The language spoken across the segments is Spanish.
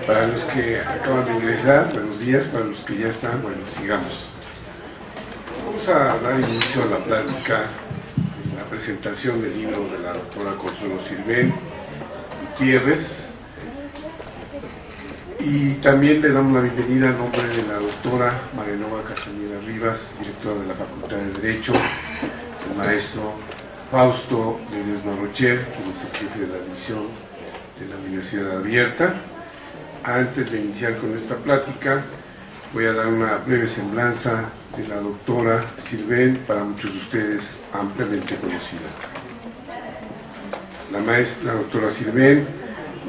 Para los que acaban de ingresar, buenos días. Para los que ya están, bueno, sigamos. Vamos a dar inicio a la plática, la presentación del libro de la doctora Consuelo Sirven Gutiérrez. Y también le damos la bienvenida en nombre de la doctora Marianova Castañeda Rivas, directora de la Facultad de Derecho, el maestro Fausto Ledesma Rocher, quien es el jefe de la división de la Universidad Abierta. Antes de iniciar con esta plática, voy a dar una breve semblanza de la doctora Sirven, para muchos de ustedes ampliamente conocida. La doctora Sirven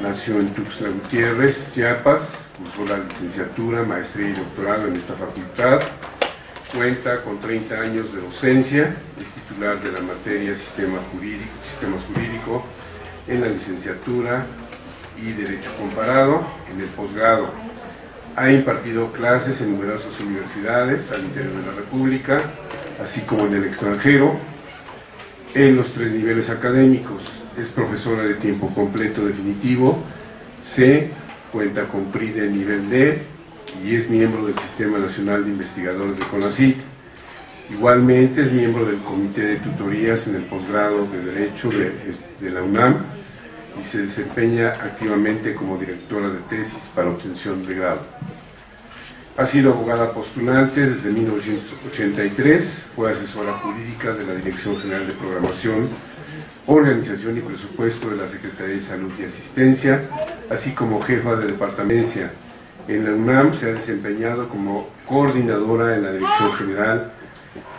nació en Tuxtla Gutiérrez, Chiapas, cursó la licenciatura, maestría y doctorado en esta facultad. Cuenta con 30 años de docencia, es titular de la materia Sistemas Jurídicos en la licenciatura y Derecho Comparado. En el posgrado ha impartido clases en numerosas universidades al interior de la República, así como en el extranjero, en los 3 niveles académicos. Es profesora de tiempo completo definitivo C, cuenta con PRI de nivel D y es miembro del Sistema Nacional de Investigadores de CONACYT. Igualmente es miembro del Comité de Tutorías en el posgrado de Derecho de la UNAM y se desempeña activamente como directora de tesis para obtención de grado. Ha sido abogada postulante desde 1983, fue asesora jurídica de la Dirección General de Programación, Organización y Presupuesto de la Secretaría de Salud y Asistencia, así como jefa de departamencia. En la UNAM se ha desempeñado como coordinadora en la Dirección General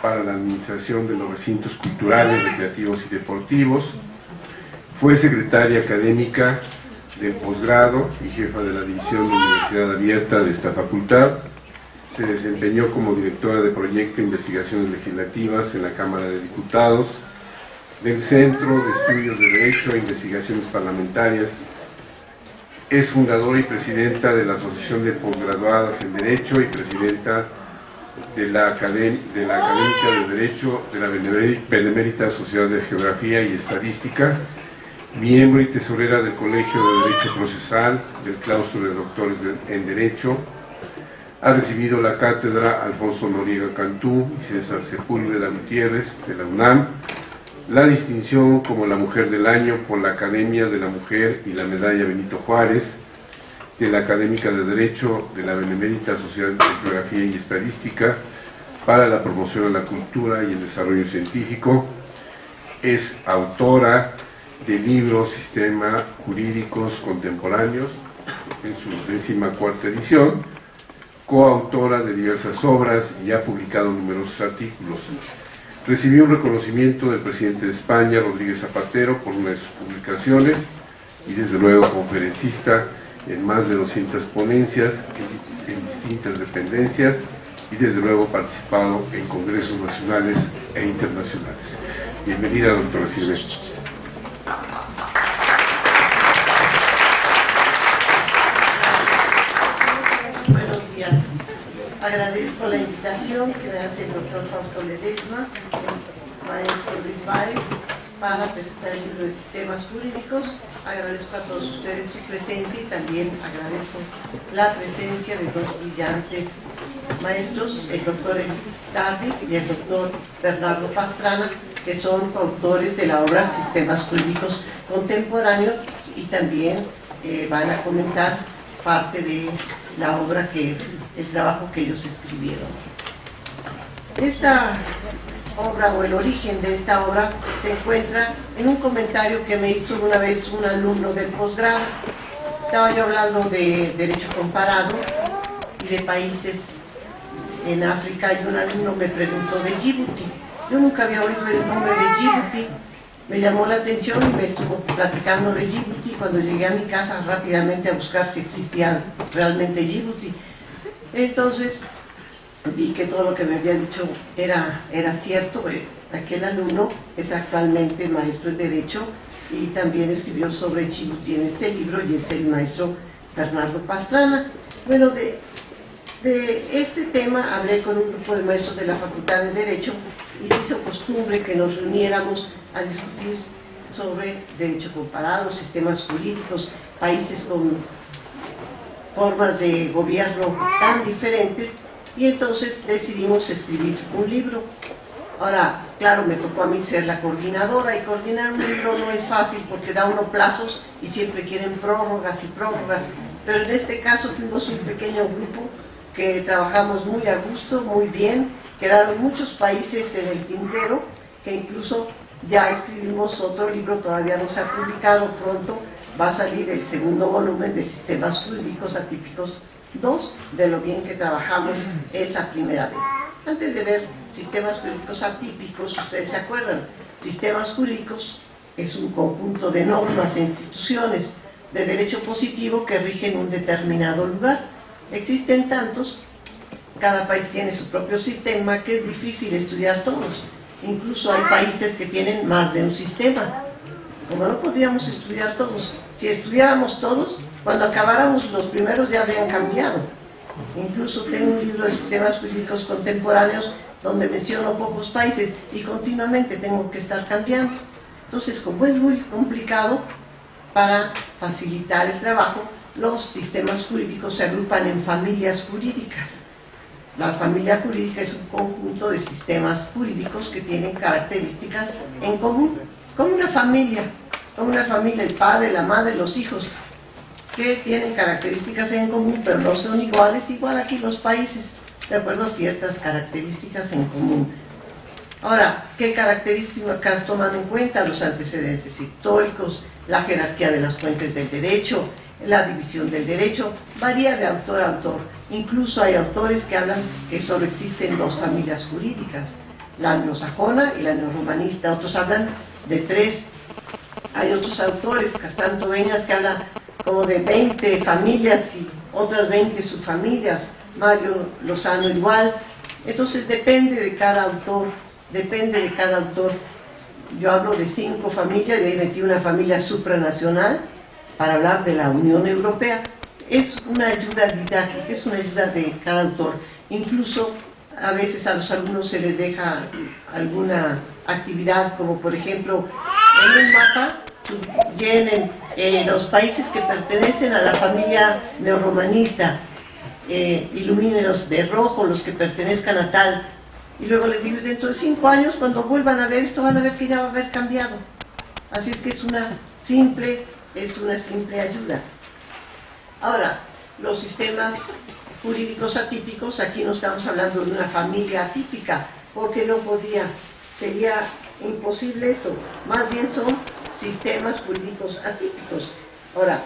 para la Administración de los Recintos Culturales, Recreativos y Deportivos. Fue secretaria académica del posgrado y jefa de la División de Universidad Abierta de esta facultad. Se desempeñó como directora de Proyecto de Investigaciones Legislativas en la Cámara de Diputados, del Centro de Estudios de Derecho e Investigaciones Parlamentarias. Es fundadora y presidenta de la Asociación de Posgraduadas en Derecho y presidenta de la Académica de Derecho de la Benemérita Sociedad de Geografía y Estadística, miembro y tesorera del Colegio de Derecho Procesal del Claustro de Doctores en Derecho. Ha recibido la cátedra Alfonso Noriega Cantú y César Sepúlveda Gutiérrez de la UNAM, la distinción como la Mujer del Año por la Academia de la Mujer y la Medalla Benito Juárez de la Académica de Derecho de la Benemérita Sociedad de Geografía y Estadística para la promoción de la cultura y el desarrollo científico. Es autora del libro Sistemas Jurídicos Contemporáneos en su 14ª edición, coautora de diversas obras y ha publicado numerosos artículos. Recibió un reconocimiento del presidente de España, Rodríguez Zapatero, por una de sus publicaciones y desde luego conferencista en más de 200 ponencias en distintas dependencias y desde luego participado en congresos nacionales e internacionales. Bienvenida, doctora Sirven. Buenos días. Agradezco la invitación que me hace el doctor Fausto Ledesma, maestro Luis Báez, para presentar el libro de Sistemas Jurídicos. Agradezco a todos ustedes su presencia y también agradezco la presencia de 2 brillantes maestros, el doctor Tardi y el doctor Bernardo Pastrana, que son coautores de la obra Sistemas Jurídicos Contemporáneos y también van a comentar parte de la obra el trabajo que ellos escribieron. Esta obra, o el origen de esta obra, se encuentra en un comentario que me hizo una vez un alumno del posgrado. Estaba yo hablando de derecho comparado y de países en África y un alumno me preguntó de Djibouti. Yo nunca había oído el nombre de Djibouti. Me llamó la atención y me estuvo platicando de Djibouti. Cuando llegué a mi casa rápidamente a buscar si existía realmente Djibouti. Entonces vi que todo lo que me había dicho era cierto. Aquel alumno es actualmente maestro en Derecho y también escribió sobre Djibouti en este libro y es el maestro Bernardo Pastrana. Bueno, de este tema hablé con un grupo de maestros de la Facultad de Derecho y se hizo costumbre que nos reuniéramos a discutir sobre derecho comparado, sistemas jurídicos, países con formas de gobierno tan diferentes, y entonces decidimos escribir un libro. Ahora, claro, me tocó a mí ser la coordinadora, y coordinar un libro no es fácil porque da uno plazos y siempre quieren prórrogas y prórrogas, pero en este caso fuimos un pequeño grupo que trabajamos muy a gusto, muy bien. Quedaron muchos países en el tintero, que incluso ya escribimos otro libro, todavía no se ha publicado, pronto va a salir el segundo volumen de Sistemas Jurídicos Atípicos 2, de lo bien que trabajamos esa primera vez. Antes de ver sistemas jurídicos atípicos, ustedes se acuerdan, sistemas jurídicos es un conjunto de normas e instituciones de derecho positivo que rigen un determinado lugar. Existen tantos, cada país tiene su propio sistema, que es difícil estudiar todos. Incluso hay países que tienen más de un sistema. Como no podríamos estudiar todos, si estudiáramos todos, cuando acabáramos los primeros ya habrían cambiado. Incluso tengo un libro de sistemas jurídicos contemporáneos donde menciono pocos países y continuamente tengo que estar cambiando. Entonces, como es muy complicado, para facilitar el trabajo, los sistemas jurídicos se agrupan en familias jurídicas. La familia jurídica es un conjunto de sistemas jurídicos que tienen características en común, como una familia, el padre, la madre, los hijos, que tienen características en común, pero no son iguales. Igual aquí los países, de acuerdo a ciertas características en común. Ahora, ¿qué características toman en cuenta? Los antecedentes históricos, la jerarquía de las fuentes del derecho, la división del derecho, varía de autor a autor. Incluso hay autores que hablan que solo existen dos familias jurídicas, la anglosajona y la neorromanista. Otros hablan de tres. Hay otros autores, Castanto Beñas, que hablan como de 20 familias y otras 20 subfamilias. Mario Lozano igual. Entonces depende de cada autor, Yo hablo de 5 familias, y ahí metí una familia supranacional para hablar de la Unión Europea. Es una ayuda didáctica, es una ayuda de cada autor. Incluso a veces a los alumnos se les deja alguna actividad, como por ejemplo, en un mapa llenen los países que pertenecen a la familia neorromanista, ilumínelos de rojo los que pertenezcan a tal, y luego les digo, dentro de 5 años, cuando vuelvan a ver esto, van a ver que ya va a haber cambiado. Así es que es una simple ayuda. Ahora, los sistemas jurídicos atípicos, aquí no estamos hablando de una familia atípica, porque no podía, sería imposible esto. Más bien son sistemas jurídicos atípicos. Ahora,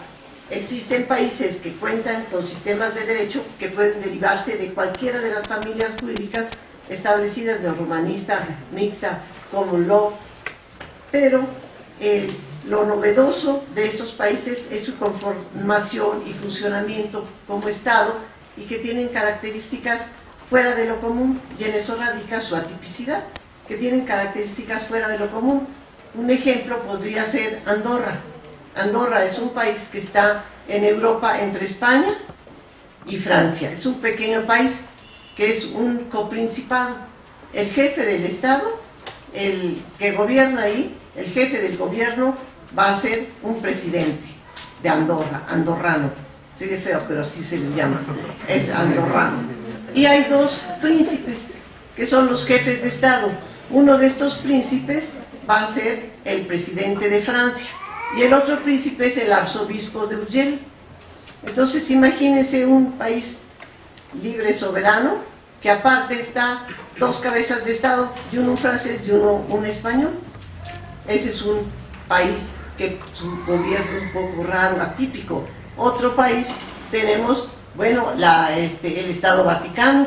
existen países que cuentan con sistemas de derecho que pueden derivarse de cualquiera de las familias jurídicas establecidas, de romanista, mixta, common law, pero lo novedoso de estos países es su conformación y funcionamiento como Estado, y que tienen características fuera de lo común, y en eso radica su atipicidad, que tienen características fuera de lo común. Un ejemplo podría ser Andorra. Andorra es un país que está en Europa entre España y Francia. Es un pequeño país que es un coprincipado. El jefe del Estado, el que gobierna ahí, el jefe del gobierno va a ser un presidente de Andorra, andorrano. Se ve feo, pero así se le llama, es andorrano. Y hay 2 príncipes, que son los jefes de Estado. Uno de estos príncipes va a ser el presidente de Francia, y el otro príncipe es el arzobispo de Urgell. Entonces imagínense un país libre, soberano, que aparte está 2 cabezas de Estado, y uno un francés y uno un español. Ese es un país que su gobierno es un poco raro, atípico. Otro país tenemos, bueno, el Estado Vaticano,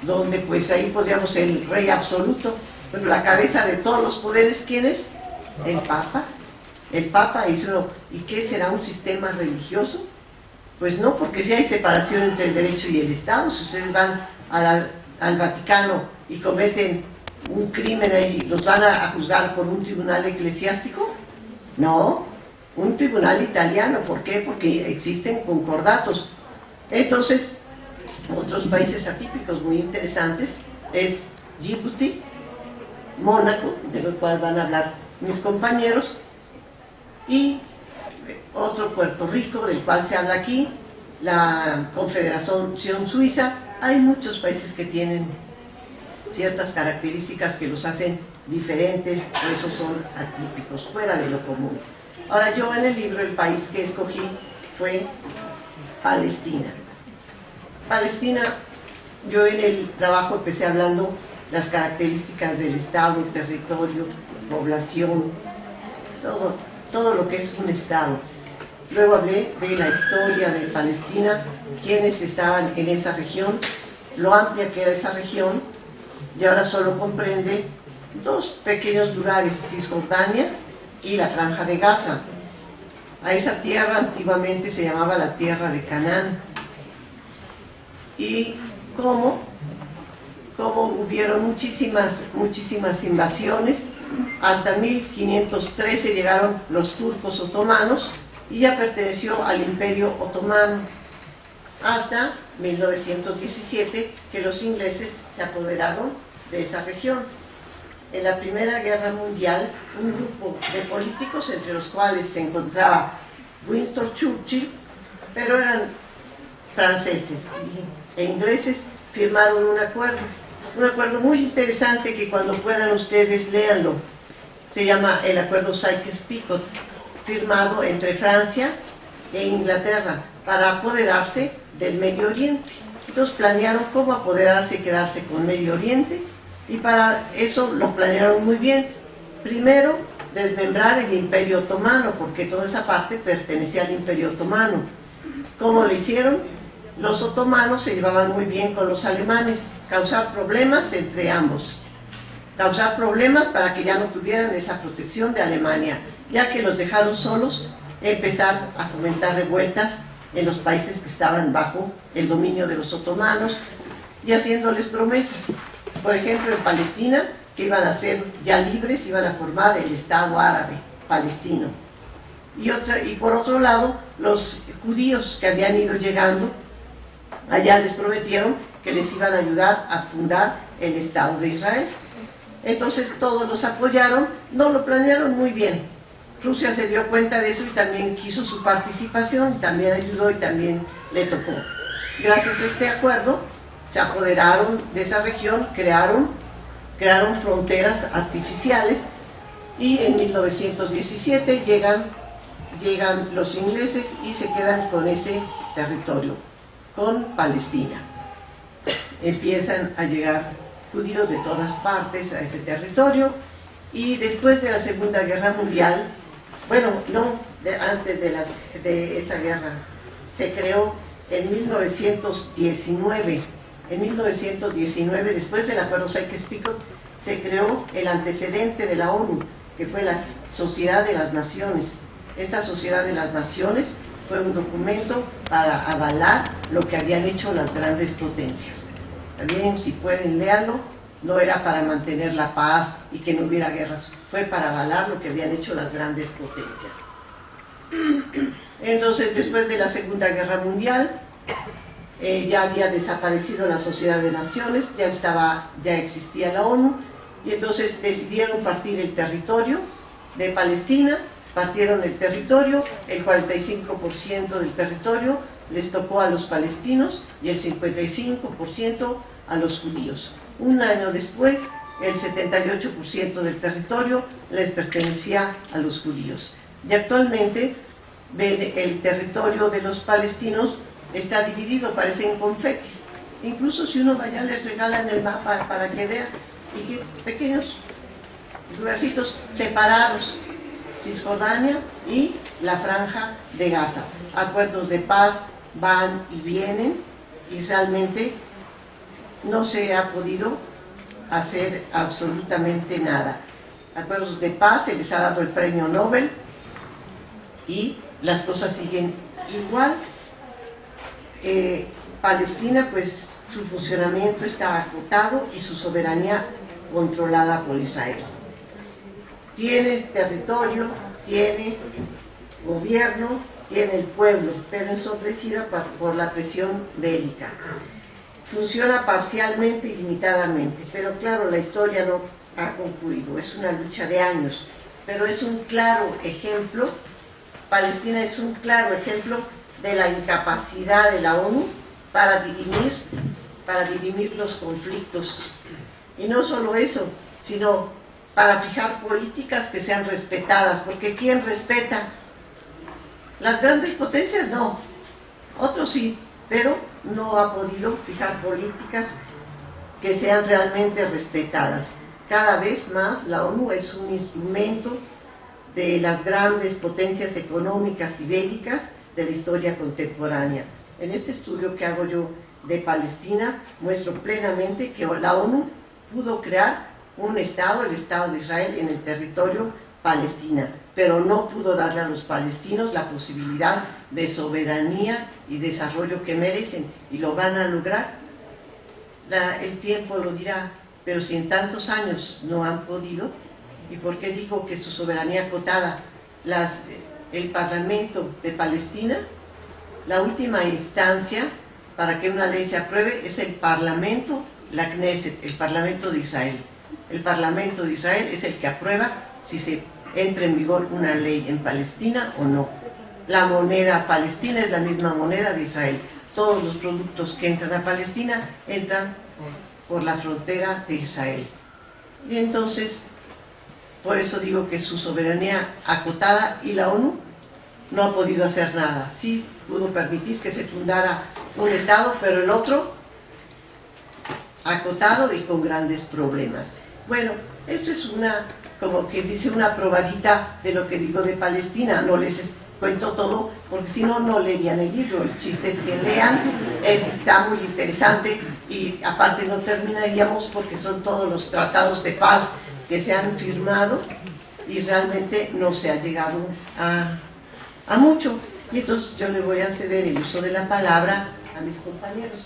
donde pues ahí podríamos ser el rey absoluto, pero la cabeza de todos los poderes, ¿quién es? El Papa. El Papa hizo, ¿y qué será, un sistema religioso? Pues no, porque si hay separación entre el derecho y el Estado. Si ustedes van al Vaticano y cometen un crimen ahí, ¿los van a juzgar por un tribunal eclesiástico? No, un tribunal italiano. ¿Por qué? Porque existen concordatos. Entonces, otros países atípicos muy interesantes es Djibouti, Mónaco, de lo cual van a hablar mis compañeros, y otro Puerto Rico, del cual se habla aquí, la Confederación Suiza. Hay muchos países que tienen ciertas características que los hacen diferentes, por eso son atípicos, fuera de lo común. Ahora, yo en el libro, el país que escogí fue Palestina. Palestina, yo en el trabajo empecé hablando las características del Estado, territorio, población, todo lo que es un Estado. Luego hablé de la historia de Palestina, quiénes estaban en esa región, lo amplia que era esa región, y ahora solo comprende dos pequeños lugares, Cisjordania y la Franja de Gaza. A esa tierra antiguamente se llamaba la tierra de Canaán. Y cómo hubieron muchísimas invasiones, hasta 1513 llegaron los turcos otomanos y ya perteneció al Imperio Otomano, hasta 1917 que los ingleses se apoderaron de esa región. En la Primera Guerra Mundial, un grupo de políticos, entre los cuales se encontraba Winston Churchill, pero eran franceses e ingleses, firmaron un acuerdo muy interesante que cuando puedan ustedes léanlo. Se llama el Acuerdo Sykes-Picot, firmado entre Francia e Inglaterra para apoderarse del Medio Oriente. Entonces planearon cómo apoderarse y quedarse con Medio Oriente, y para eso lo planearon muy bien. Primero, desmembrar el Imperio Otomano, porque toda esa parte pertenecía al Imperio Otomano. ¿Cómo lo hicieron? Los otomanos se llevaban muy bien con los alemanes, causar problemas entre ambos, causar problemas para que ya no tuvieran esa protección de Alemania, ya que los dejaron solos, empezar a fomentar revueltas en los países que estaban bajo el dominio de los otomanos y haciéndoles promesas. Por ejemplo, en Palestina, que iban a ser ya libres, iban a formar el Estado árabe palestino. Y por otro lado, los judíos que habían ido llegando, allá les prometieron que les iban a ayudar a fundar el Estado de Israel. Entonces todos los apoyaron, no lo planearon muy bien. Rusia se dio cuenta de eso y también quiso su participación, y también ayudó y también le tocó. Gracias a este acuerdo se apoderaron de esa región, crearon fronteras artificiales, y en 1917 llegan los ingleses y se quedan con ese territorio, con Palestina. Empiezan a llegar judíos de todas partes a ese territorio, y después de la Segunda Guerra Mundial, antes de esa guerra, se creó en 1919. En 1919, después del Acuerdo Sykes-Picot, se creó el antecedente de la ONU, que fue la Sociedad de las Naciones. Esta Sociedad de las Naciones fue un documento para avalar lo que habían hecho las grandes potencias. También, si pueden, léanlo. No era para mantener la paz y que no hubiera guerras, fue para avalar lo que habían hecho las grandes potencias. Entonces, después de la Segunda Guerra Mundial, ya había desaparecido la Sociedad de Naciones, ya existía la ONU, y entonces decidieron partir el territorio de Palestina. Partieron el territorio, el 45% del territorio les tocó a los palestinos y el 55% a los judíos. Un año después, el 78% del territorio les pertenecía a los judíos. Y actualmente el territorio de los palestinos está dividido, parecen confetis. Incluso si uno vaya, les regalan el mapa para que vean, y que pequeños lugarcitos separados, Cisjordania y la Franja de Gaza. Acuerdos de paz van y vienen, y realmente no se ha podido hacer absolutamente nada. Acuerdos de paz, se les ha dado el premio Nobel y las cosas siguen igual. Palestina, pues su funcionamiento está acotado y su soberanía controlada por Israel. Tiene territorio, tiene gobierno, tiene el pueblo, pero ensordecida por la presión bélica. Funciona parcialmente y limitadamente, pero claro, la historia no ha concluido, es una lucha de años, pero es un claro ejemplo. Palestina es un claro ejemplo de la incapacidad de la ONU para dirimir los conflictos. Y no solo eso, sino para fijar políticas que sean respetadas, porque ¿quién respeta? Las grandes potencias no, otros sí, pero no ha podido fijar políticas que sean realmente respetadas. Cada vez más la ONU es un instrumento de las grandes potencias económicas y bélicas de la historia contemporánea. En este estudio que hago yo de Palestina, muestro plenamente que la ONU pudo crear un Estado, el Estado de Israel, en el territorio Palestina, pero no pudo darle a los palestinos la posibilidad de soberanía y desarrollo que merecen, y lo van a lograr. El tiempo lo dirá, pero si en tantos años no han podido, ¿y por qué digo que su soberanía acotada? El Parlamento de Palestina, la última instancia para que una ley se apruebe es el Parlamento, la Knesset, el Parlamento de Israel. El Parlamento de Israel es el que aprueba si se entra en vigor una ley en Palestina o no. La moneda palestina es la misma moneda de Israel. Todos los productos que entran a Palestina entran por la frontera de Israel. Y entonces, por eso digo que su soberanía acotada, y la ONU no ha podido hacer nada. Sí pudo permitir que se fundara un Estado, pero el otro acotado y con grandes problemas. Bueno, esto es como que dice, una probadita de lo que digo de Palestina. No les cuento todo, porque si no, no leerían el libro. El chiste es que lean, está muy interesante, y aparte no terminaríamos porque son todos los tratados de paz que se han firmado y realmente no se ha llegado a mucho. Y entonces yo le voy a ceder el uso de la palabra a mis compañeros.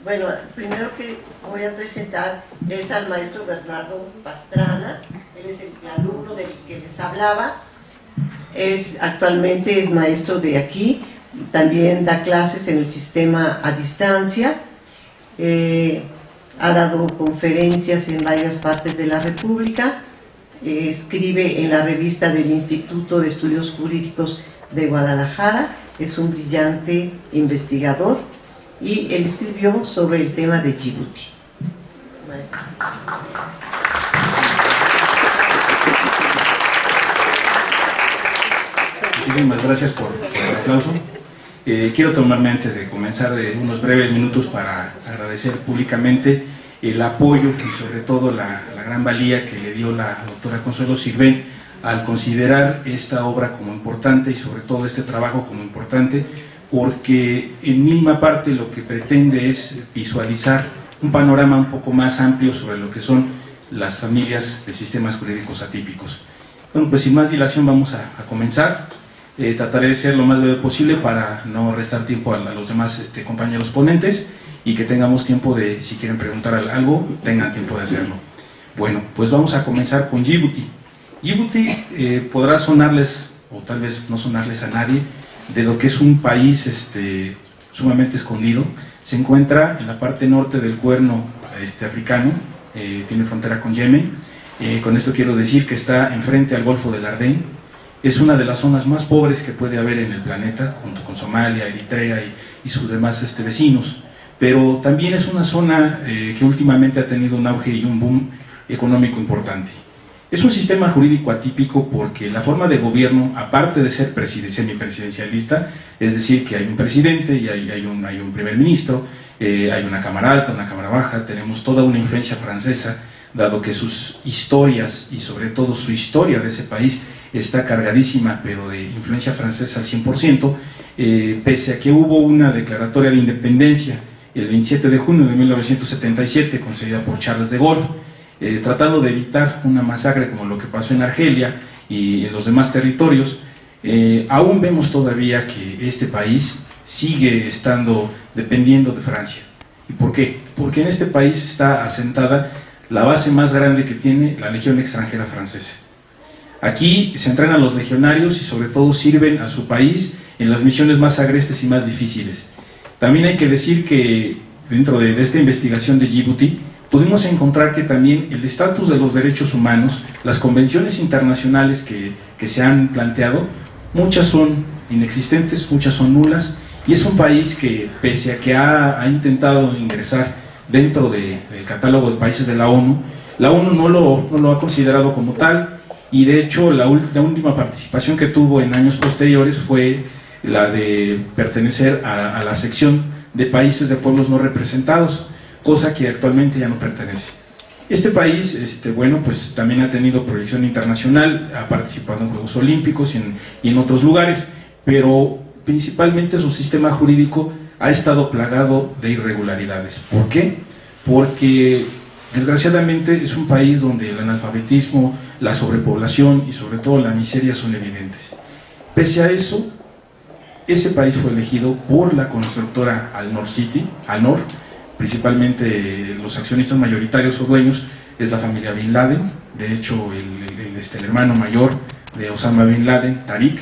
Bueno, primero que voy a presentar es al maestro Bernardo Pastrana. Él es el alumno del que les hablaba. Actualmente es maestro de aquí, también da clases en el sistema a distancia, ha dado conferencias en varias partes de la República, escribe en la revista del Instituto de Estudios Jurídicos de Guadalajara, es un brillante investigador, y él escribió sobre el tema de Djibouti. Muchísimas gracias por el aplauso. Quiero tomarme, antes de comenzar, unos breves minutos para agradecer públicamente el apoyo y sobre todo la gran valía que le dio la doctora Consuelo Sirven al considerar esta obra como importante, y sobre todo este trabajo como importante, porque en mínima parte lo que pretende es visualizar un panorama un poco más amplio sobre lo que son las familias de sistemas jurídicos atípicos. Bueno, pues sin más dilación vamos a comenzar. Trataré de ser lo más breve posible para no restar tiempo a los demás compañeros ponentes, y que tengamos tiempo de, si quieren preguntar algo, tengan tiempo de hacerlo. Bueno, pues vamos a comenzar con Djibouti. Djibouti podrá sonarles, o tal vez no sonarles a nadie, de lo que es un país sumamente escondido. Se encuentra en la parte norte del cuerno africano, tiene frontera con Yemen. Con esto quiero decir que está enfrente al Golfo del Ardén. Es una de las zonas más pobres que puede haber en el planeta, junto con Somalia, Eritrea y sus demás vecinos. Pero también es una zona que últimamente ha tenido un auge y un boom económico importante. Es un sistema jurídico atípico porque la forma de gobierno, aparte de ser semipresidencialista, es decir, que hay un presidente y hay un primer ministro, hay una cámara alta, una cámara baja, tenemos toda una influencia francesa, dado que sus historias y sobre todo su historia de ese país está cargadísima, pero de influencia francesa al 100%, pese a que hubo una declaratoria de independencia el 27 de junio de 1977, concedida por Charles de Gaulle, tratando de evitar una masacre como lo que pasó en Argelia y en los demás territorios. Aún vemos todavía que este país sigue dependiendo de Francia. ¿Y por qué? Porque en este país está asentada la base más grande que tiene la Legión Extranjera Francesa. Aquí se entrenan los legionarios y sobre todo sirven a su país en las misiones más agrestes y más difíciles. También hay que decir que dentro de esta investigación de Djibouti pudimos encontrar que también el estatus de los derechos humanos, las convenciones internacionales que se han planteado, muchas son inexistentes, muchas son nulas, y es un país que, pese a que ha intentado ingresar dentro del catálogo de países de la ONU no lo ha considerado como tal, y de hecho la última participación que tuvo en años posteriores fue la de pertenecer a la sección de países de pueblos no representados, cosa que actualmente ya no pertenece. Este país, bueno, pues también ha tenido proyección internacional, ha participado en Juegos Olímpicos y en otros lugares, pero principalmente su sistema jurídico ha estado plagado de irregularidades. ¿Por qué? Porque desgraciadamente es un país donde el analfabetismo, la sobrepoblación y sobre todo la miseria son evidentes. Pese a eso, ese país fue elegido por la constructora Al-Noor City, Al-Noor, principalmente los accionistas mayoritarios o dueños es la familia Bin Laden. De hecho el hermano mayor de Osama Bin Laden, Tariq,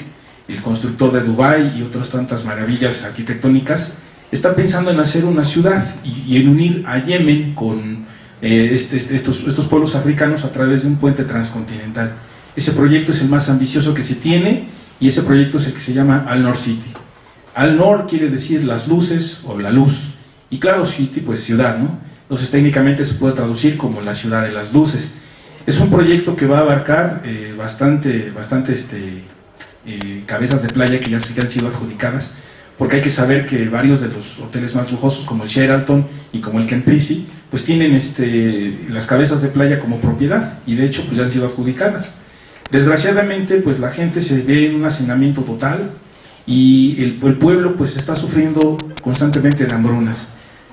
el constructor de Dubái y otras tantas maravillas arquitectónicas, está pensando en hacer una ciudad y en unir a Yemen con estos pueblos africanos a través de un puente transcontinental. Ese proyecto es el más ambicioso que se tiene y ese proyecto es el que se llama Al-Noor City. Al-Noor quiere decir las luces o la luz, y claro, City pues ciudad, ¿no? Entonces técnicamente se puede traducir como la ciudad de las luces. Es un proyecto que va a abarcar bastante cabezas de playa que ya han sido adjudicadas, porque hay que saber que varios de los hoteles más lujosos como el Sheraton y como el Kemprisi pues tienen las cabezas de playa como propiedad, y de hecho pues ya han sido adjudicadas. Desgraciadamente pues la gente se ve en un hacinamiento total y el pueblo pues está sufriendo constantemente de hambrunas.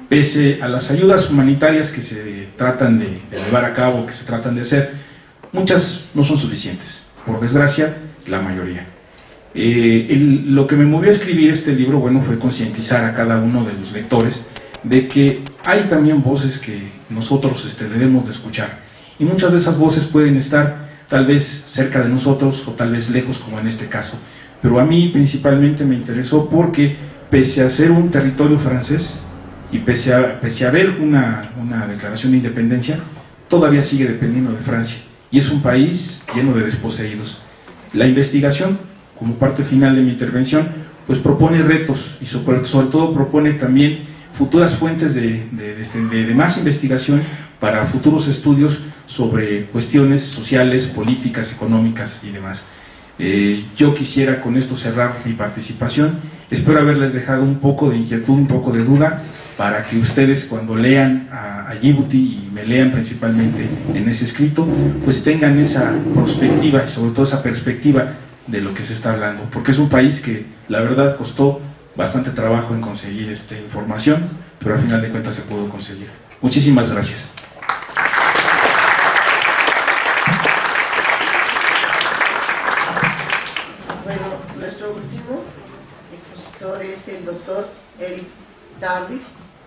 Pese a las ayudas humanitarias que se tratan de llevar a cabo, que se tratan de hacer, muchas no son suficientes, por desgracia la mayoría. Lo que me movió a escribir este libro, bueno, fue concientizar a cada uno de los lectores de que hay también voces que nosotros debemos de escuchar, y muchas de esas voces pueden estar tal vez cerca de nosotros o tal vez lejos, como en este caso, pero a mí principalmente me interesó porque pese a ser un territorio francés y pese a haber una declaración de independencia, todavía sigue dependiendo de Francia, y es un país lleno de desposeídos. La investigación, como parte final de mi intervención, pues propone retos y sobre todo propone también futuras fuentes de más investigación para futuros estudios sobre cuestiones sociales, políticas, económicas y demás. Yo quisiera con esto cerrar mi participación. Espero haberles dejado un poco de inquietud, un poco de duda, para que ustedes cuando lean a Djibouti y me lean principalmente en ese escrito, pues tengan esa perspectiva y sobre todo esa perspectiva de lo que se está hablando, porque es un país que la verdad costó bastante trabajo en conseguir esta información, pero al final de cuentas se pudo conseguir. Muchísimas gracias. Bueno, nuestro último expositor es el doctor Eric Tardif.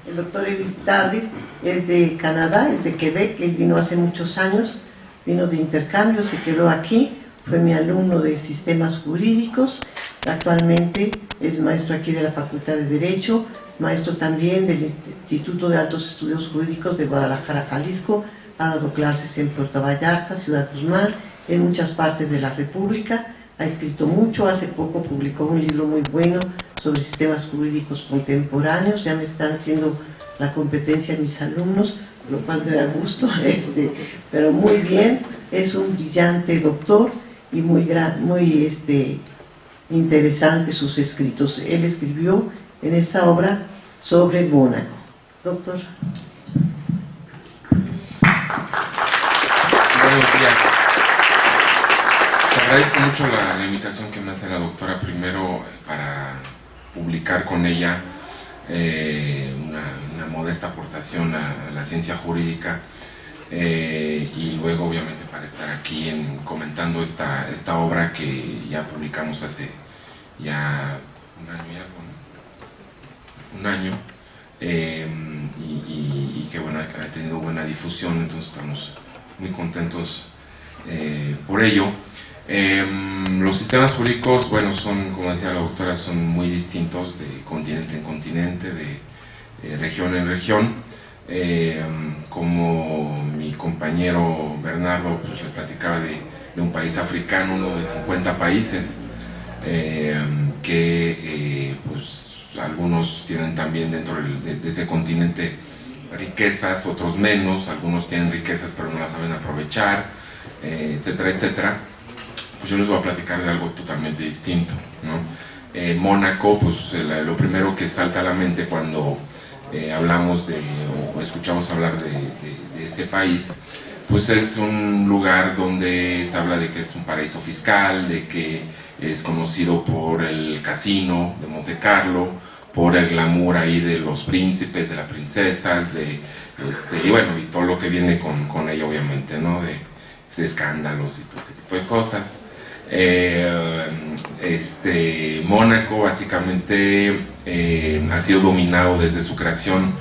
El doctor Eric Tardif es de Canadá, es de Quebec. Él vino hace muchos años, vino de intercambio, se quedó aquí, fue mi alumno de sistemas jurídicos, actualmente es maestro aquí de la Facultad de Derecho, maestro también del Instituto de Altos Estudios Jurídicos de Guadalajara, Jalisco, ha dado clases en Puerto Vallarta, Ciudad Guzmán, en muchas partes de la República, ha escrito mucho, hace poco publicó un libro muy bueno sobre sistemas jurídicos contemporáneos, ya me están haciendo la competencia mis alumnos, lo cual me da gusto, pero muy bien, es un brillante doctor y muy interesante sus escritos. Él escribió en esta obra sobre Mónaco. Doctor. Buenos días. Te agradezco mucho la invitación que me hace la doctora, primero para publicar con ella una modesta aportación a la ciencia jurídica, y luego obviamente para estar aquí comentando esta obra que ya publicamos hace ya un año, y que bueno, ha tenido buena difusión, entonces estamos muy contentos por ello. Los sistemas jurídicos, bueno, son, como decía la doctora, son muy distintos de continente en continente, de región en región. Como mi compañero Bernardo pues les platicaba de un país africano, uno de 50 países, que pues algunos tienen también dentro de ese continente riquezas, otros menos, algunos tienen riquezas pero no las saben aprovechar, etcétera, etcétera. Pues yo les voy a platicar de algo totalmente distinto, ¿no? Mónaco, pues lo primero que salta a la mente cuando hablamos o escuchamos hablar de ese país, pues es un lugar donde se habla de que es un paraíso fiscal, de que es conocido por el casino de Monte Carlo, por el glamour ahí de los príncipes, de las princesas, y bueno, y todo lo que viene con ello, obviamente, ¿no? De escándalos y todo ese tipo de cosas. Mónaco básicamente ha sido dominado desde su creación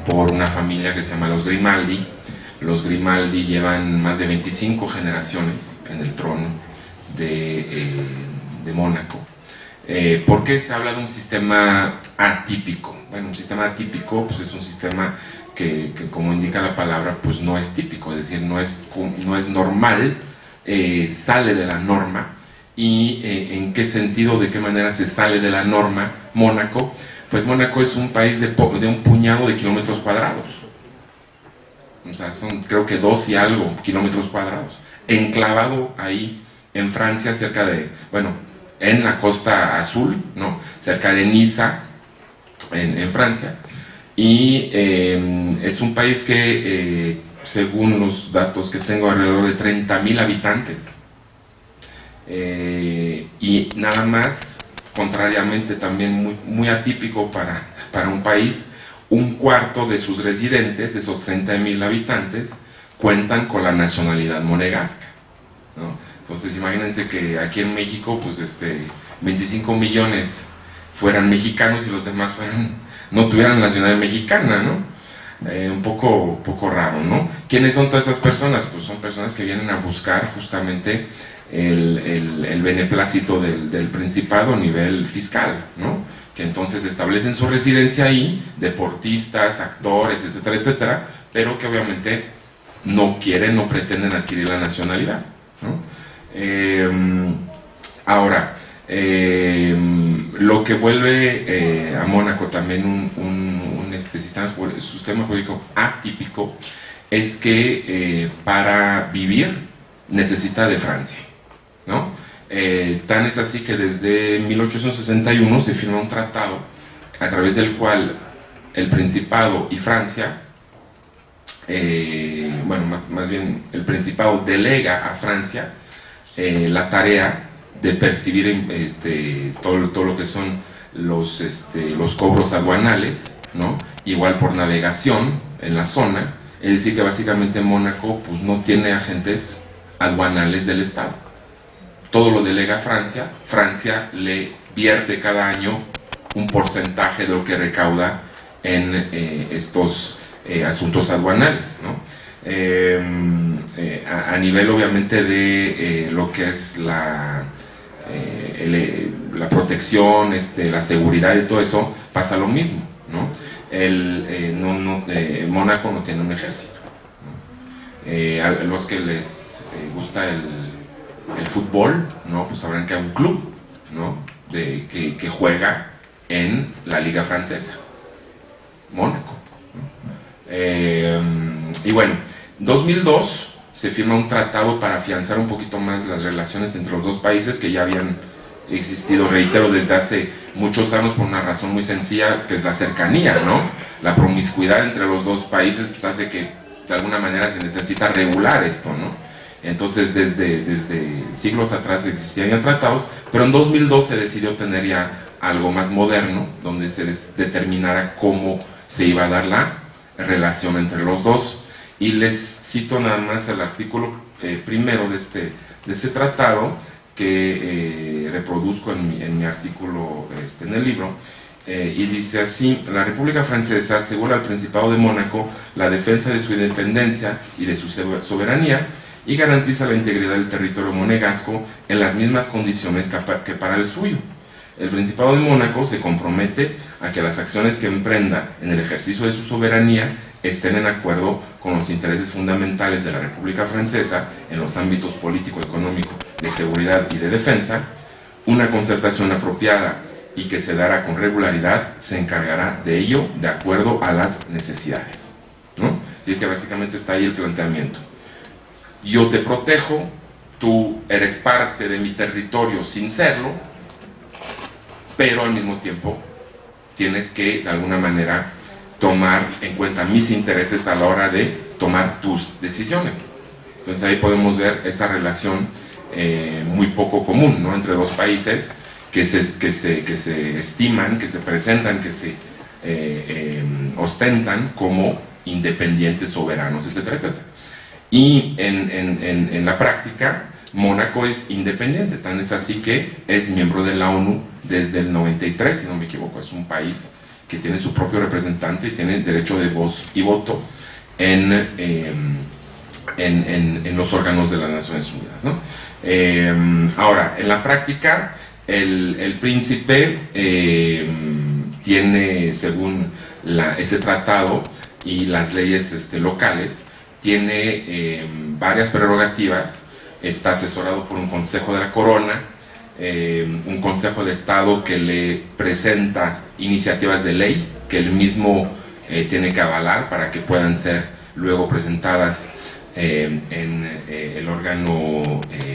por una familia que se llama los Grimaldi. Los Grimaldi llevan más de 25 generaciones en el trono de Mónaco. ¿Por qué se habla de un sistema atípico? Bueno, un sistema atípico pues es un sistema que como indica la palabra, pues no es típico, es decir, no es normal, sale de la norma. ¿Y en qué sentido, de qué manera se sale de la norma Mónaco? Pues Mónaco es un país de un puñado de kilómetros cuadrados. O sea, son creo que 2 y algo kilómetros cuadrados, enclavado ahí en Francia, cerca de, bueno, en la costa azul, ¿no? Cerca de Niza, en Francia, y es un país que, según los datos que tengo, alrededor de 30.000 habitantes, y nada más, contrariamente también muy, muy atípico para un país, un cuarto de sus residentes, de esos 30.000 habitantes, cuentan con la nacionalidad monegasca, ¿no? Entonces imagínense que aquí en México, pues 25 millones fueran mexicanos y los demás no tuvieran nacionalidad mexicana, ¿no? Un poco raro, ¿no? ¿Quiénes son todas esas personas? Pues son personas que vienen a buscar justamente el beneplácito del Principado a nivel fiscal, ¿no? Que entonces establecen su residencia ahí, deportistas, actores, etcétera, etcétera, pero que obviamente no quieren, no pretenden adquirir la nacionalidad, ¿no? Ahora, lo que vuelve a Mónaco también un sistema jurídico atípico es que para vivir necesita de Francia, ¿no? Tan es así que desde 1861 se firma un tratado a través del cual el Principado y Francia, bueno, más bien el Principado delega a Francia la tarea de percibir todo lo que son los cobros aduanales, ¿no? Igual por navegación en la zona, es decir que básicamente Mónaco pues no tiene agentes aduanales del Estado. Todo lo delega Francia, Francia le vierte cada año un porcentaje de lo que recauda en estos asuntos aduanales, ¿no? A nivel obviamente de lo que es la protección, la seguridad y todo eso, pasa lo mismo, ¿no? Mónaco no tiene un ejército, ¿no? A los que les gusta el fútbol, ¿no? Pues sabrán que hay un club, ¿no? que juega en la liga francesa, Mónaco, ¿no? Y bueno, en 2002 se firma un tratado para afianzar un poquito más las relaciones entre los dos países que ya habían existido, reitero, desde hace muchos años, por una razón muy sencilla, que es la cercanía, ¿no? La promiscuidad entre los dos países pues hace que de alguna manera se necesita regular esto, ¿no? Entonces desde siglos atrás existían ya tratados, pero en 2002 se decidió tener ya algo más moderno, donde se determinara cómo se iba a dar la relación entre los dos. Y les cito nada más el artículo primero de este tratado, que reproduzco en mi artículo en el libro, y dice así: la República Francesa asegura al Principado de Mónaco la defensa de su independencia y de su soberanía, y garantiza la integridad del territorio monegasco en las mismas condiciones que para el suyo. El Principado de Mónaco se compromete a que las acciones que emprenda en el ejercicio de su soberanía estén en acuerdo con los intereses fundamentales de la República Francesa en los ámbitos político, económico, de seguridad y de defensa, una concertación apropiada y que se dará con regularidad, se encargará de ello de acuerdo a las necesidades, ¿no? Así que básicamente está ahí el planteamiento. Yo te protejo, tú eres parte de mi territorio sin serlo, pero al mismo tiempo tienes que de alguna manera tomar en cuenta mis intereses a la hora de tomar tus decisiones. Entonces ahí podemos ver esa relación muy poco común, ¿no?, entre dos países que se estiman, que se presentan, que se ostentan como independientes, soberanos, etcétera, etcétera. Y en la práctica, Mónaco es independiente, tan es así que es miembro de la ONU desde el 93, si no me equivoco. Es un país que tiene su propio representante y tiene derecho de voz y voto en los órganos de las Naciones Unidas, ¿no? Ahora, en la práctica, el príncipe tiene, según ese tratado y las leyes locales, tiene varias prerrogativas. Está asesorado por un Consejo de la Corona, un Consejo de Estado que le presenta iniciativas de ley que él mismo tiene que avalar para que puedan ser luego presentadas en el órgano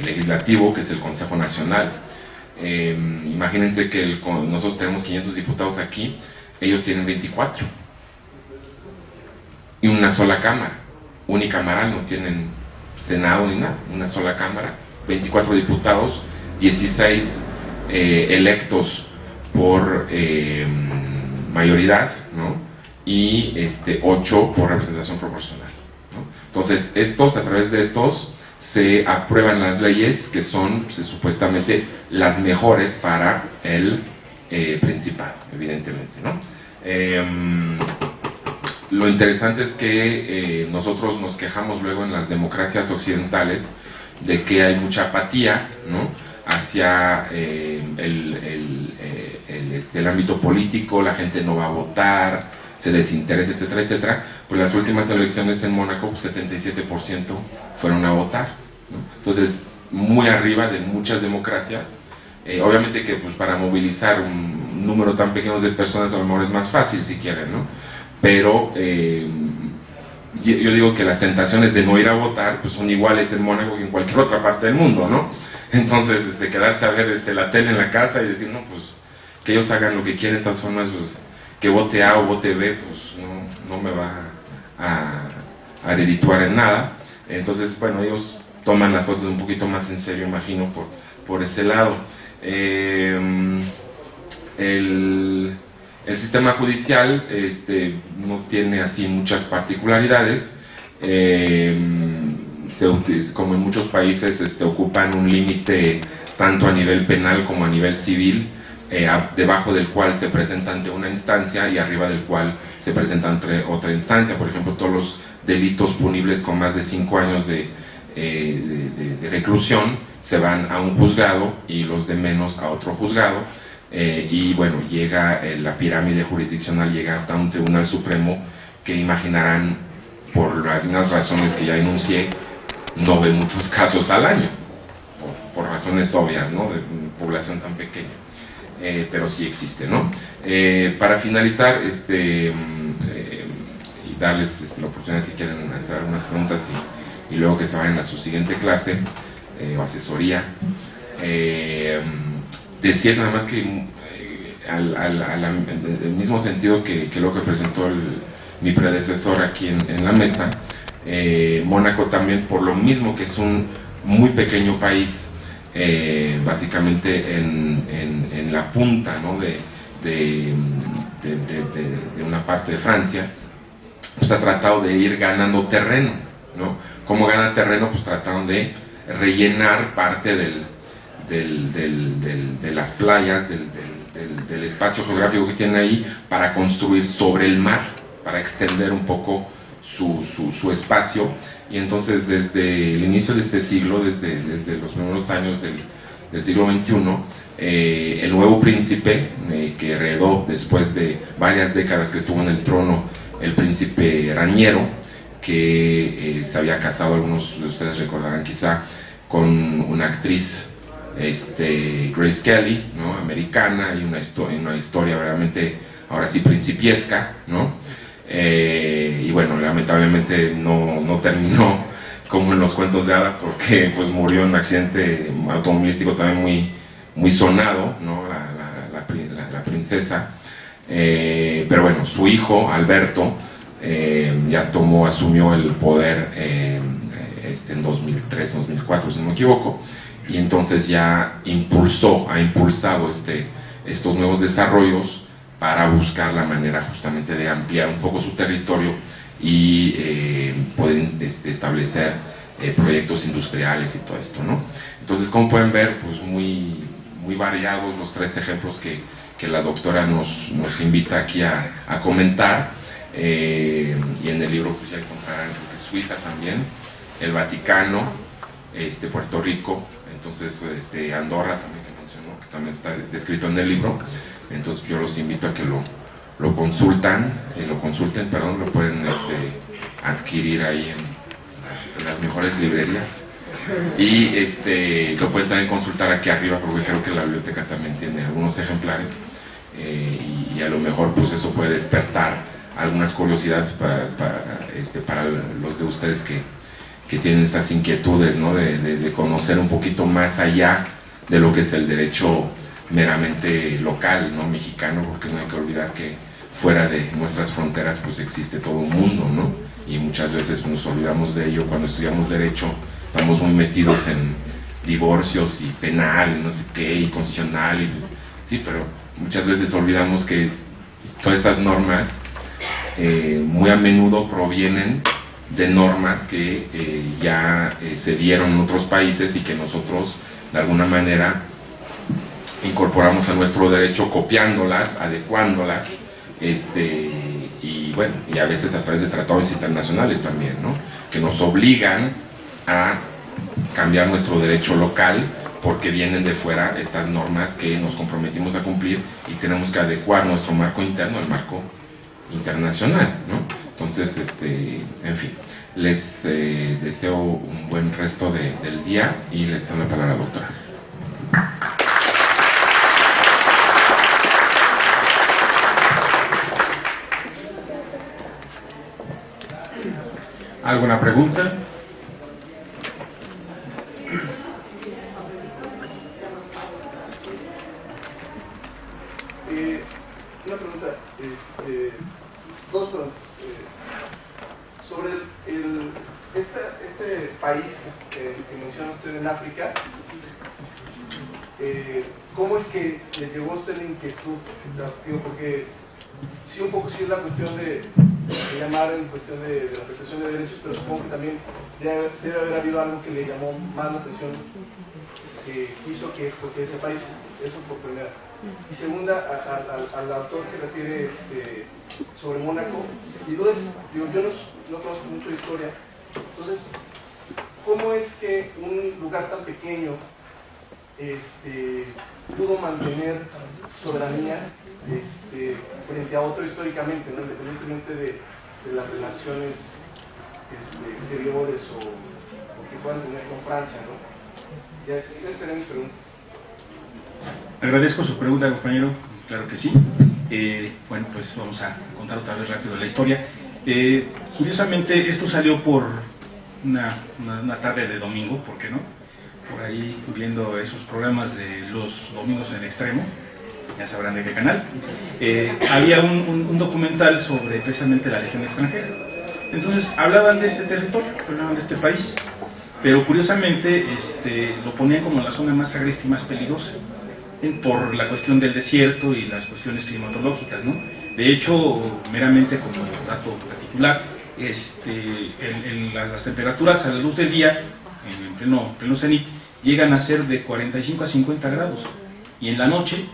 legislativo, que es el Consejo Nacional. Imagínense que nosotros tenemos 500 diputados aquí, ellos tienen 24 y una sola cámara, unicameral, no tienen Senado ni nada, una sola cámara, 24 diputados, 16 electos por mayoría, ¿no?, y 8 por representación proporcional, ¿no? Entonces a través de estos se aprueban las leyes que son supuestamente las mejores para el Principado, evidentemente, ¿no? Lo interesante es que nosotros nos quejamos luego en las democracias occidentales de que hay mucha apatía, ¿no?, hacia el ámbito político. La gente no va a votar, se desinteresa, etcétera, etcétera. Pues las últimas elecciones en Mónaco, pues 77% fueron a votar, ¿no? Entonces, muy arriba de muchas democracias. Obviamente que pues para movilizar un número tan pequeño de personas a lo mejor es más fácil si quieren, ¿no? Pero yo digo que las tentaciones de no ir a votar pues son iguales en Mónaco que en cualquier otra parte del mundo, ¿no? Entonces quedarse a ver la tele en la casa y decir, no, pues que ellos hagan lo que quieren, de todas formas, pues, que vote A o vote B, pues no me va a redituar en nada. Entonces, bueno, ellos toman las cosas un poquito más en serio, imagino, por ese lado. El sistema judicial no tiene así muchas particularidades. Como en muchos países ocupan un límite tanto a nivel penal como a nivel civil, debajo del cual se presenta ante una instancia y arriba del cual se presenta ante otra instancia. Por ejemplo, todos los delitos punibles con más de 5 años de reclusión se van a un juzgado y los de menos a otro juzgado. Y bueno, llega la pirámide jurisdiccional, llega hasta un Tribunal Supremo que imaginarán, por las mismas razones que ya enuncié, no ve muchos casos al año, por razones obvias, ¿no?, de población tan pequeña, pero sí existe, ¿no? Para finalizar, y darles la oportunidad si quieren hacer algunas preguntas y luego que se vayan a su siguiente clase o asesoría. Decir nada más que en el mismo sentido que lo que presentó mi predecesor aquí en la mesa, Mónaco también, por lo mismo que es un muy pequeño país, básicamente en la punta, ¿no?, de una parte de Francia, pues ha tratado de ir ganando terreno, ¿no? ¿Cómo gana terreno? Pues trataron de rellenar parte de las playas, del espacio geográfico que tienen ahí, para construir sobre el mar, para extender un poco su espacio. Y entonces desde el inicio de este siglo, desde los primeros años del siglo XXI, el nuevo príncipe que heredó después de varias décadas que estuvo en el trono, el príncipe Raniero, que se había casado, algunos de ustedes recordarán quizá, con una actriz Grace Kelly, ¿no? Americana, y una historia realmente, ahora sí, principiesca, ¿no? Y bueno, lamentablemente no terminó como en los cuentos de hadas, porque pues murió en un accidente automovilístico también muy sonado, ¿no? La princesa. Pero bueno, su hijo Alberto ya asumió el poder en 2003, 2004, si no me equivoco, y entonces ya ha impulsado estos nuevos desarrollos para buscar la manera justamente de ampliar un poco su territorio y poder establecer proyectos industriales y todo esto, ¿no? Entonces, como pueden ver, pues muy variados los tres ejemplos que la doctora nos invita aquí a comentar, y en el libro pues ya encontrarán Suiza también, el Vaticano, Puerto Rico, entonces Andorra también, que mencionó, que también está descrito en el libro. Entonces yo los invito a que lo consulten, lo pueden adquirir ahí en las mejores librerías, y lo pueden también consultar aquí arriba, porque creo que la biblioteca también tiene algunos ejemplares, y a lo mejor pues eso puede despertar algunas curiosidades para los de ustedes que tienen esas inquietudes, ¿no? de conocer un poquito más allá de lo que es el derecho meramente local, ¿no? Mexicano, porque no hay que olvidar que fuera de nuestras fronteras pues existe todo un mundo, ¿no? Y muchas veces nos olvidamos de ello. Cuando estudiamos derecho estamos muy metidos en divorcios y penal, no sé qué, y constitucional, sí, pero muchas veces olvidamos que todas esas normas muy a menudo provienen de normas que ya se dieron en otros países y que nosotros de alguna manera incorporamos a nuestro derecho, copiándolas, adecuándolas, y bueno, y a veces a través de tratados internacionales también, ¿no? Que nos obligan a cambiar nuestro derecho local porque vienen de fuera estas normas que nos comprometimos a cumplir y tenemos que adecuar nuestro marco interno al marco internacional, ¿no? Entonces, en fin, les deseo un buen resto del día y les doy la palabra a la doctora. ¿Alguna pregunta? Una pregunta, dos preguntas. Sobre este país que menciona usted en África, ¿cómo es que le llegó a usted la inquietud? Digo, porque sí, un poco sí es la cuestión de llamar en cuestión de la protección de derechos, pero supongo que también debe haber habido algo que le llamó más la atención, que hizo que escogiera ese país. Eso por primera. Y segunda, al autor que refiere sobre Mónaco, y yo no conozco mucho de historia, entonces, ¿cómo es que un lugar tan pequeño pudo mantener soberanía frente a otro históricamente, ¿no? Independientemente de las relaciones exteriores o que puedan tener con Francia, ¿no? Esas serían mis preguntas. Agradezco su pregunta, compañero. Claro que sí. Bueno, pues vamos a contar otra vez rápido la historia. Curiosamente, esto salió por una tarde de domingo, ¿por qué no? Por ahí viendo esos programas de los domingos en extremo, ya sabrán de qué canal. Había un documental sobre precisamente la Legión extranjera. Entonces hablaban de este territorio, hablaban de este país, pero curiosamente lo ponían como la zona más agreste y más peligrosa, por la cuestión del desierto y las cuestiones climatológicas, ¿no? De hecho, meramente como dato particular, las temperaturas a la luz del día, en pleno cenit, llegan a ser de 45 a 50 grados, y en la noche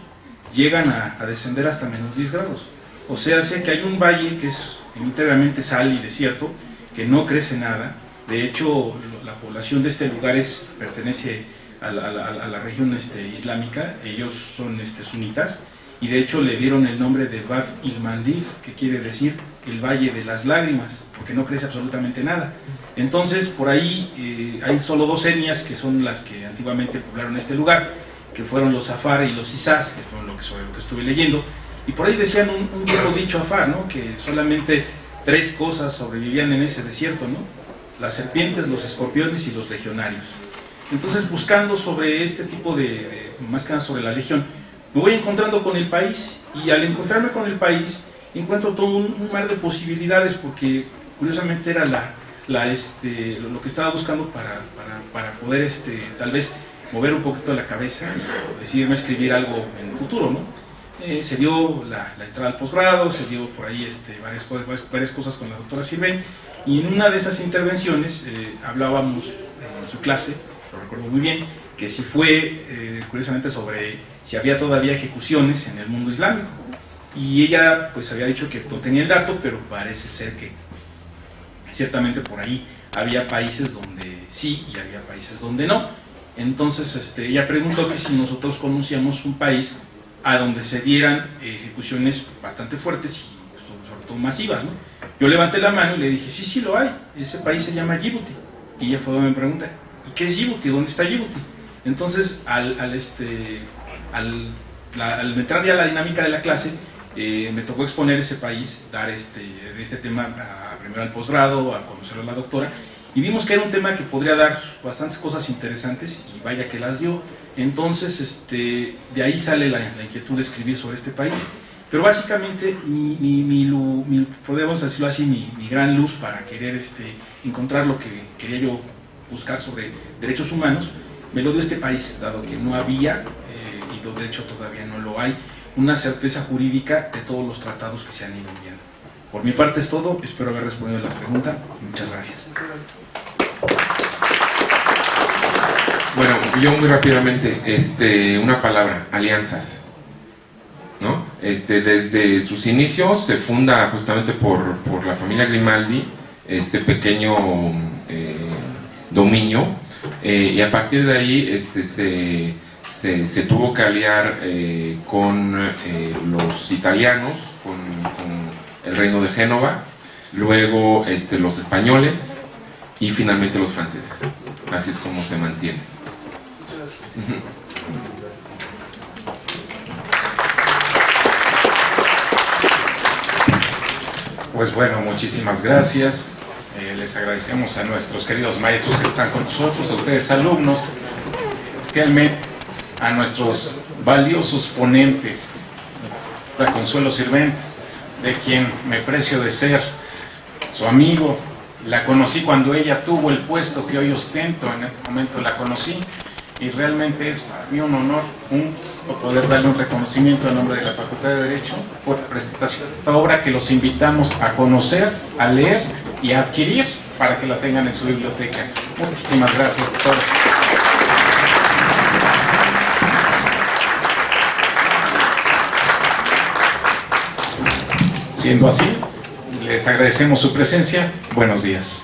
llegan a descender hasta menos 10 grados. O sea, sé que hay un valle que es íntegramente sal y desierto, que no crece nada. De hecho, la población de este lugar pertenece a la región islámica, ellos son sunitas, y de hecho le dieron el nombre de Bab il-Mandib, que quiere decir el Valle de las Lágrimas, porque no crece absolutamente nada. Entonces, por ahí hay solo dos etnias que son las que antiguamente poblaron este lugar, que fueron los Afar y los Isás, que fue sobre lo que estuve leyendo, y por ahí decían un viejo dicho Afar, ¿no? Que solamente 3 cosas sobrevivían en ese desierto, ¿no? Las serpientes, los escorpiones y los legionarios. Entonces, buscando sobre este tipo más que nada sobre la legión, me voy encontrando con el país, y al encontrarme con el país encuentro todo un mar de posibilidades, porque curiosamente era lo que estaba buscando para poder tal vez mover un poquito la cabeza y decidirme a escribir algo en el futuro, ¿no? Se dio la entrada al posgrado, se dio por ahí varias cosas con la doctora Sirven, y en una de esas intervenciones hablábamos en su clase, lo recuerdo muy bien, que si fue curiosamente sobre si había todavía ejecuciones en el mundo islámico, y ella pues había dicho que no tenía el dato, pero parece ser que ciertamente por ahí había países donde sí y había países donde no. Entonces ella preguntó que si nosotros conocíamos un país a donde se dieran ejecuciones bastante fuertes y sobre todo masivas, ¿no? Yo levanté la mano y le dije, sí lo hay, ese país se llama Djibouti. Y ella fue y me pregunta, ¿y qué es Djibouti? ¿Dónde está Djibouti? Entonces al entrar ya a la dinámica de la clase, me tocó exponer ese país, dar este tema primero al posgrado, a conocer a la doctora, y vimos que era un tema que podría dar bastantes cosas interesantes, y vaya que las dio. Entonces de ahí sale la inquietud de escribir sobre este país, pero básicamente podemos decirlo así, mi gran luz para querer encontrar lo que quería yo buscar sobre derechos humanos, me lo dio este país, dado que no había, y de hecho todavía no lo hay, una certeza jurídica de todos los tratados que se han ido enviando. Por mi parte es todo, espero haber respondido a la pregunta. Muchas gracias. Bueno, yo muy rápidamente, una palabra, alianzas, ¿no? Desde sus inicios se funda justamente por la familia Grimaldi, este pequeño dominio, y a partir de ahí se tuvo que aliar con los italianos, con el reino de Génova, luego los españoles y finalmente los franceses. Así es como se mantiene. Pues bueno, muchísimas gracias. Les agradecemos a nuestros queridos maestros que están con nosotros, a ustedes alumnos, especialmente a nuestros valiosos ponentes, la Consuelo Sirvent, de quien me precio de ser su amigo. La conocí cuando ella tuvo el puesto que hoy ostento, en este momento la conocí, y realmente es para mí un honor poder darle un reconocimiento en nombre de la Facultad de Derecho por la presentación de esta obra, que los invitamos a conocer, a leer y a adquirir para que la tengan en su biblioteca. Muchísimas gracias a todos. Siendo así, les agradecemos su presencia. Buenos días.